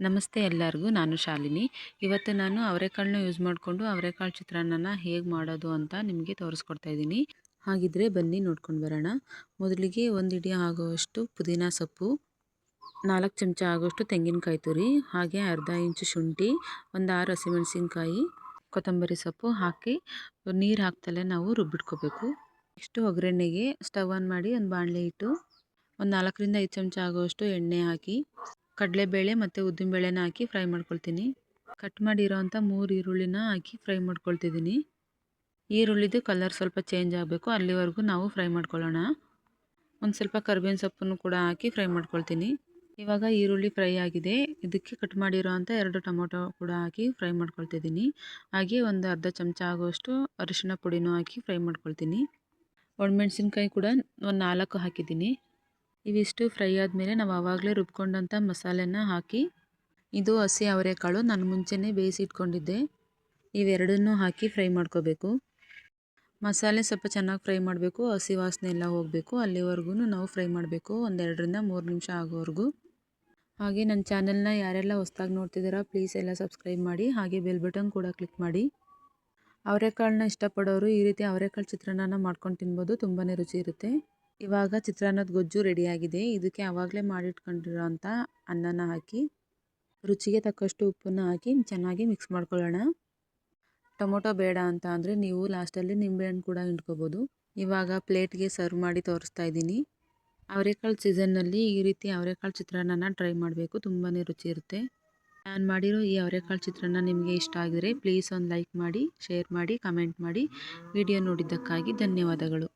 ನಮಸ್ತೆ ಎಲ್ಲರಿಗೂ, ನಾನು ಶಾಲಿನಿ. ಇವತ್ತು ನಾನು ಅವರೆಕಾಳನ್ನ ಯೂಸ್ ಮಾಡಿಕೊಂಡು ಅವರೆಕಾಳು ಚಿತ್ರಾನ್ನನ ಹೇಗೆ ಮಾಡೋದು ಅಂತ ನಿಮಗೆ ತೋರಿಸ್ಕೊಡ್ತಾ ಇದ್ದೀನಿ. ಹಾಗಿದ್ರೆ ಬನ್ನಿ ನೋಡ್ಕೊಂಡು ಬರೋಣ. ಮೊದಲಿಗೆ 1 ಹಿಡಿ ಆಗುವಷ್ಟು ಪುದೀನ ಸೊಪ್ಪು, 4 ಚಮಚ ಆಗುವಷ್ಟು ತೆಂಗಿನಕಾಯಿ ತುರಿ, ಹಾಗೆ ಅರ್ಧ ಇಂಚು ಶುಂಠಿ, ಒಂದು 6 ಹಸಿಮೆಣಸಿನ್ಕಾಯಿ, ಕೊತ್ತಂಬರಿ ಸೊಪ್ಪು ಹಾಕಿ ನೀರು ಹಾಕ್ತಲೇ ನಾವು ರುಬ್ಬಿಟ್ಕೋಬೇಕು. ಇಷ್ಟು ಒಗ್ಗರಣೆಗೆ ಸ್ಟವ್ ಆನ್ ಮಾಡಿ ಒಂದು ಬಾಣಲೆ ಇಟ್ಟು ಒಂದು 4 ರಿಂದ 5 ಚಮಚ ಆಗುವಷ್ಟು ಎಣ್ಣೆ ಹಾಕಿ ಕಡಲೆಬೇಳೆ ಮತ್ತು ಉದ್ದಿನಬೇಳೆನ ಹಾಕಿ ಫ್ರೈ ಮಾಡ್ಕೊಳ್ತೀನಿ. ಕಟ್ ಮಾಡಿರೋವಂಥ 3 ಈರುಳ್ಳಿನ ಹಾಕಿ ಫ್ರೈ ಮಾಡ್ಕೊಳ್ತಿದ್ದೀನಿ. ಈರುಳ್ಳಿದು ಕಲರ್ ಸ್ವಲ್ಪ ಚೇಂಜ್ ಆಗಬೇಕು, ಅಲ್ಲಿವರೆಗೂ ನಾವು ಫ್ರೈ ಮಾಡ್ಕೊಳ್ಳೋಣ. ಒಂದು ಸ್ವಲ್ಪ ಕರಿಬೇವಿನ ಸೊಪ್ಪನ್ನು ಕೂಡ ಹಾಕಿ ಫ್ರೈ ಮಾಡ್ಕೊಳ್ತೀನಿ. ಇವಾಗ ಈರುಳ್ಳಿ ಫ್ರೈ ಆಗಿದೆ. ಇದಕ್ಕೆ ಕಟ್ ಮಾಡಿರೋವಂಥ 2 ಟೊಮೊಟೊ ಕೂಡ ಹಾಕಿ ಫ್ರೈ ಮಾಡ್ಕೊಳ್ತಿದ್ದೀನಿ. ಹಾಗೆ ಒಂದು ಅರ್ಧ ಚಮಚ ಆಗುವಷ್ಟು ಅರಿಶಿನ ಪುಡಿನೂ ಹಾಕಿ ಫ್ರೈ ಮಾಡ್ಕೊಳ್ತೀನಿ. ಒಣಮೆಣಸಿನ್ಕಾಯಿ ಕೂಡ ಒಂದು 4 ಹಾಕಿದ್ದೀನಿ. ಇವಿಷ್ಟು ಫ್ರೈ ಆದಮೇಲೆ ನಾವು ಆವಾಗಲೇ ರುಬ್ಕೊಂಡಂಥ ಮಸಾಲೆನ ಹಾಕಿ, ಇದು ಹಸಿ ಅವರೆಕಾಳು ನಾನು ಮುಂಚೆನೇ ಬೇಯಿಸಿ ಇಟ್ಕೊಂಡಿದ್ದೆ, ಇವೆರಡನ್ನೂ ಹಾಕಿ ಫ್ರೈ ಮಾಡ್ಕೋಬೇಕು. ಮಸಾಲೆ ಸ್ವಲ್ಪ ಚೆನ್ನಾಗಿ ಫ್ರೈ ಮಾಡಬೇಕು, ಹಸಿ ವಾಸನೆ ಎಲ್ಲ ಹೋಗಬೇಕು, ಅಲ್ಲಿವರೆಗೂ ನಾವು ಫ್ರೈ ಮಾಡಬೇಕು, ಒಂದು 2 ರಿಂದ 3 ನಿಮಿಷ ಆಗೋವರೆಗೂ. ಹಾಗೆ ನನ್ನ ಚಾನಲ್ನ ಯಾರೆಲ್ಲ ಹೊಸ್ದಾಗಿ ನೋಡ್ತಿದ್ದೀರಾ ಪ್ಲೀಸ್ ಎಲ್ಲ ಸಬ್ಸ್ಕ್ರೈಬ್ ಮಾಡಿ, ಹಾಗೆ ಬೆಲ್ ಬಟನ್ ಕೂಡ ಕ್ಲಿಕ್ ಮಾಡಿ. ಅವರೆಕಾಳನ್ನ ಇಷ್ಟಪಡೋರು ಈ ರೀತಿ ಅವರೆಕಾಳು ಚಿತ್ರಾನ್ನ ಮಾಡ್ಕೊಂಡು ತಿನ್ಬೋದು, ತುಂಬಾ ರುಚಿ ಇರುತ್ತೆ. ಇವಾಗ ಚಿತ್ರಾನ್ನದ ಗೊಜ್ಜು ರೆಡಿಯಾಗಿದೆ. ಇದಕ್ಕೆ ಆವಾಗಲೇ ಮಾಡಿಟ್ಕೊಂಡಿರೋಂಥ ಅನ್ನನ ಹಾಕಿ ರುಚಿಗೆ ತಕ್ಕಷ್ಟು ಉಪ್ಪನ್ನು ಹಾಕಿ ಚೆನ್ನಾಗಿ ಮಿಕ್ಸ್ ಮಾಡ್ಕೊಳ್ಳೋಣ. ಟೊಮೊಟೊ ಬೇಡ ಅಂತ ಅಂದರೆ ನೀವು ಲಾಸ್ಟಲ್ಲಿ ನಿಂಬೆಹಣ್ಣು ಕೂಡ ಹಿಂಡ್ಕೋಬೋದು. ಇವಾಗ ಪ್ಲೇಟ್ಗೆ ಸರ್ವ್ ಮಾಡಿ ತೋರಿಸ್ತಾ ಇದ್ದೀನಿ. ಅವರೆಕಾಳು ಸೀಸನ್ನಲ್ಲಿ ಈ ರೀತಿ ಅವರೆಕಾಳು ಚಿತ್ರಾನ್ನನ ಟ್ರೈ ಮಾಡಬೇಕು, ತುಂಬಾ ರುಚಿ ಇರುತ್ತೆ. ನಾನು ಮಾಡಿರೋ ಈ ಅವರೆಕಾಳು ಚಿತ್ರಾನ್ನ ನಿಮಗೆ ಇಷ್ಟ ಆಗಿದರೆ ಪ್ಲೀಸ್ ಒಂದು ಲೈಕ್ ಮಾಡಿ, ಶೇರ್ ಮಾಡಿ, ಕಮೆಂಟ್ ಮಾಡಿ. ವಿಡಿಯೋ ನೋಡಿದ್ದಕ್ಕಾಗಿ ಧನ್ಯವಾದಗಳು.